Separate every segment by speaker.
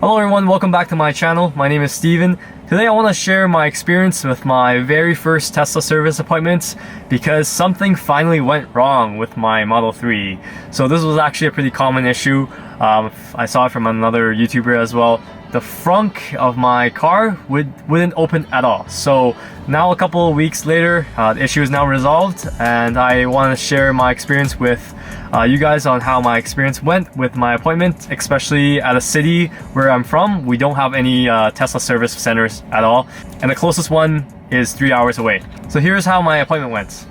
Speaker 1: Hello everyone, welcome back to my channel. My name is Steven. Today I want to share my experience with my very first Tesla service appointment because something finally went wrong with my Model 3. So this was actually a pretty common issue. I saw it from another YouTuber as well. The frunk of my car wouldn't open at all. So now a couple of weeks later, the issue is now resolved, and I want to share my experience with you guys on how my experience went with my appointment, especially at a city where I'm from. We don't have any Tesla service centers at all, and the closest one is 3 hours away. So here's how my appointment went.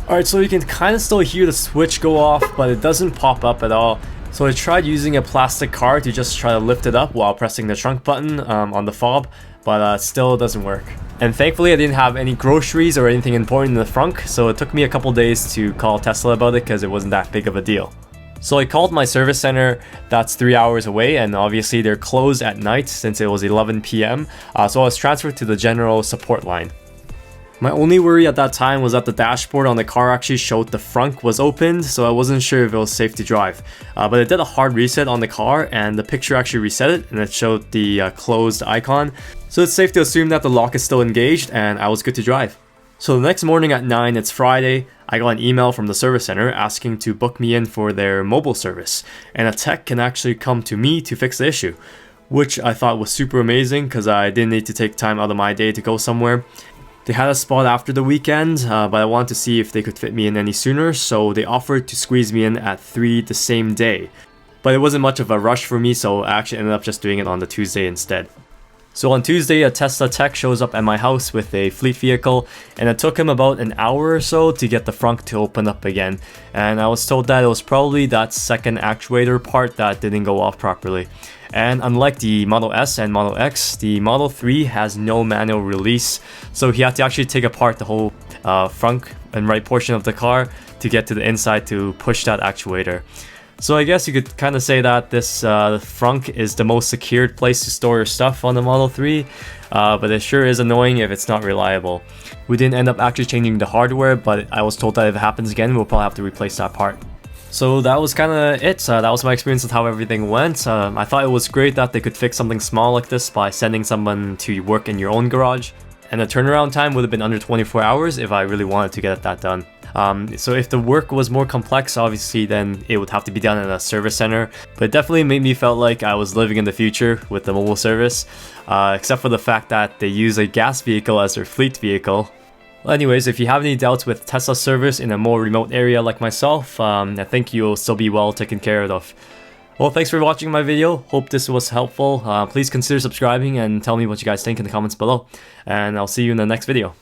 Speaker 1: Alright, so you can kind of still hear the switch go off, but it doesn't pop up at all. So I tried using a plastic card to just try to lift it up while pressing the trunk button on the fob, but still doesn't work. And thankfully I didn't have any groceries or anything important in the frunk, so it took me a couple days to call Tesla about it because it wasn't that big of a deal. So I called my service center that's 3 hours away, and obviously they're closed at night since it was 11 p.m. So I was transferred to the general support line. My only worry at that time was that the dashboard on the car actually showed the frunk was opened, so I wasn't sure if it was safe to drive. But it did a hard reset on the car, and the picture actually reset it, and it showed the closed icon. So it's safe to assume that the lock is still engaged, and I was good to drive. So the next morning at 9, it's Friday, I got an email from the service center asking to book me in for their mobile service, and a tech can actually come to me to fix the issue, which I thought was super amazing because I didn't need to take time out of my day to go somewhere. They had a spot after the weekend, but I wanted to see if they could fit me in any sooner, so they offered to squeeze me in at 3 the same day. But it wasn't much of a rush for me, so I actually ended up just doing it on the Tuesday instead. So on Tuesday, a Tesla tech shows up at my house with a fleet vehicle, and it took him about an hour or so to get the frunk to open up again. And I was told that it was probably that second actuator part that didn't go off properly. And unlike the Model S and Model X, the Model 3 has no manual release, so he had to actually take apart the whole frunk and right portion of the car to get to the inside to push that actuator. So I guess you could kind of say that this frunk is the most secured place to store your stuff on the Model 3, but it sure is annoying if it's not reliable. We didn't end up actually changing the hardware, but I was told that if it happens again, we'll probably have to replace that part. So that was kind of it. That was my experience with how everything went. I thought it was great that they could fix something small like this by sending someone to work in your own garage. And the turnaround time would have been under 24 hours if I really wanted to get that done. So if the work was more complex, obviously, then it would have to be done at a service center. But it definitely made me feel like I was living in the future with the mobile service, except for the fact that they use a gas vehicle as their fleet vehicle. Well, anyways, if you have any doubts with Tesla service in a more remote area like myself, I think you'll still be well taken care of. Well, thanks for watching my video. Hope this was helpful. Please consider subscribing and tell me what you guys think in the comments below. And I'll see you in the next video.